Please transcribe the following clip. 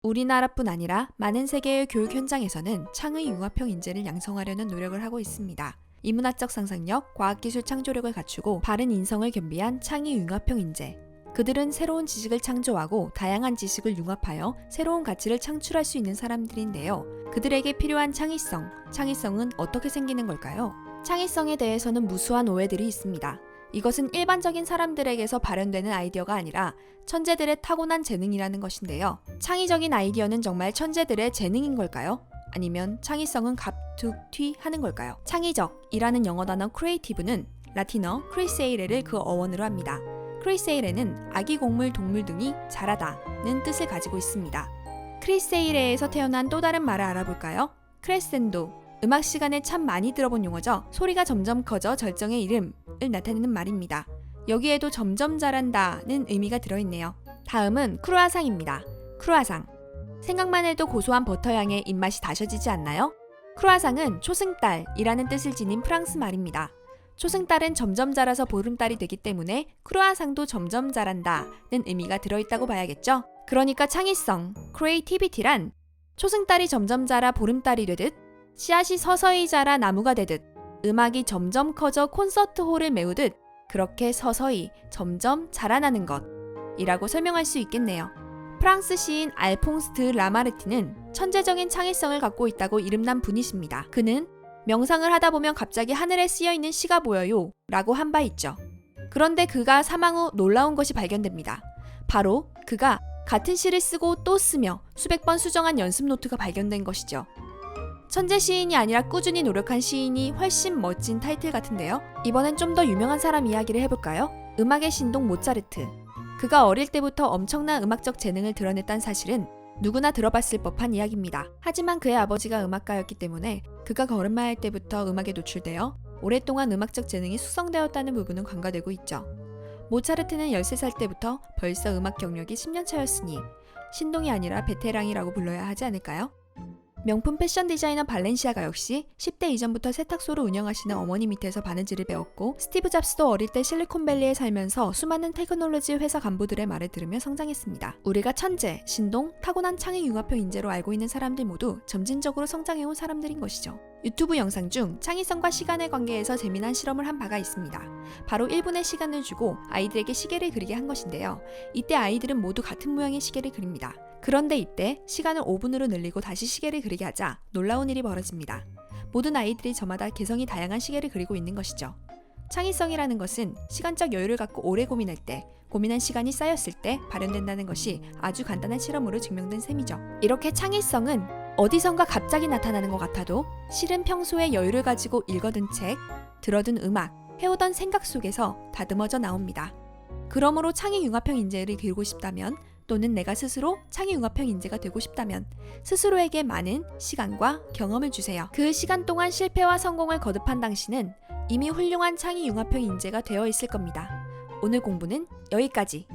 우리나라뿐 아니라 많은 세계의 교육 현장에서는 창의 융합형 인재를 양성하려는 노력을 하고 있습니다. 인문학적 상상력, 과학기술 창조력을 갖추고 바른 인성을 겸비한 창의 융합형 인재. 그들은 새로운 지식을 창조하고 다양한 지식을 융합하여 새로운 가치를 창출할 수 있는 사람들인데요. 그들에게 필요한 창의성은 어떻게 생기는 걸까요? 창의성에 대해서는 무수한 오해들이 있습니다. 이것은 일반적인 사람들에게서 발현되는 아이디어가 아니라 천재들의 타고난 재능이라는 것인데요. 창의적인 아이디어는 정말 천재들의 재능인 걸까요? 아니면 창의성은 갑툭튀 하는 걸까요? 창의적이라는 영어 단어 creative는 라틴어 crescere를 그 어원으로 합니다. crescere는 아기 곡물, 동물 등이 자라다는 뜻을 가지고 있습니다. crescere에서 태어난 또 다른 말을 알아볼까요? crescendo. 음악 시간에 참 많이 들어본 용어죠. 소리가 점점 커져 절정의 이름을 나타내는 말입니다. 여기에도 점점 자란다는 의미가 들어있네요. 다음은 크루아상입니다. 크루아상. 생각만 해도 고소한 버터향에 입맛이 다셔지지 않나요? 크루아상은 초승달이라는 뜻을 지닌 프랑스 말입니다. 초승달은 점점 자라서 보름달이 되기 때문에 크루아상도 점점 자란다는 의미가 들어있다고 봐야겠죠? 그러니까 창의성, creativity란 초승달이 점점 자라 보름달이 되듯 씨앗이 서서히 자라 나무가 되듯 음악이 점점 커져 콘서트홀을 메우듯 그렇게 서서히 점점 자라나는 것이라고 설명할 수 있겠네요. 프랑스 시인 알퐁스 드 라마르티는 천재적인 창의성을 갖고 있다고 이름난 분이십니다. 그는 명상을 하다 보면 갑자기 하늘에 쓰여있는 시가 보여요 라고 한 바 있죠. 그런데 그가 사망 후 놀라운 것이 발견됩니다. 바로 그가 같은 시를 쓰고 또 쓰며 수백 번 수정한 연습 노트가 발견된 것이죠. 천재 시인이 아니라 꾸준히 노력한 시인이 훨씬 멋진 타이틀 같은데요. 이번엔 좀 더 유명한 사람 이야기를 해볼까요? 음악의 신동 모차르트. 그가 어릴 때부터 엄청난 음악적 재능을 드러냈다는 사실은 누구나 들어봤을 법한 이야기입니다. 하지만 그의 아버지가 음악가였기 때문에 그가 걸음마할 때부터 음악에 노출되어 오랫동안 음악적 재능이 숙성되었다는 부분은 간과되고 있죠. 모차르트는 13살 때부터 벌써 음악 경력이 10년 차였으니 신동이 아니라 베테랑이라고 불러야 하지 않을까요? 명품 패션 디자이너 발렌시아가 역시 10대 이전부터 세탁소를 운영하시는 어머니 밑에서 바느질을 배웠고 스티브 잡스도 어릴 때 실리콘밸리에 살면서 수많은 테크놀로지 회사 간부들의 말을 들으며 성장했습니다. 우리가 천재, 신동, 타고난 창의 융합형 인재로 알고 있는 사람들 모두 점진적으로 성장해온 사람들인 것이죠. 유튜브 영상 중 창의성과 시간의 관계에서 재미난 실험을 한 바가 있습니다. 바로 1분의 시간을 주고 아이들에게 시계를 그리게 한 것인데요. 이때 아이들은 모두 같은 모양의 시계를 그립니다. 그런데 이때 시간을 5분으로 늘리고 다시 시계를 그리게 하자 놀라운 일이 벌어집니다. 모든 아이들이 저마다 개성이 다양한 시계를 그리고 있는 것이죠. 창의성이라는 것은 시간적 여유를 갖고 오래 고민할 때, 고민한 시간이 쌓였을 때 발현된다는 것이 아주 간단한 실험으로 증명된 셈이죠. 이렇게 창의성은 어디선가 갑자기 나타나는 것 같아도 실은 평소에 여유를 가지고 읽어둔 책, 들어둔 음악, 해오던 생각 속에서 다듬어져 나옵니다. 그러므로 창의융합형 인재를 기르고 싶다면 또는 내가 스스로 창의융합형 인재가 되고 싶다면 스스로에게 많은 시간과 경험을 주세요. 그 시간 동안 실패와 성공을 거듭한 당신은 이미 훌륭한 창의융합형 인재가 되어 있을 겁니다. 오늘 공부는 여기까지.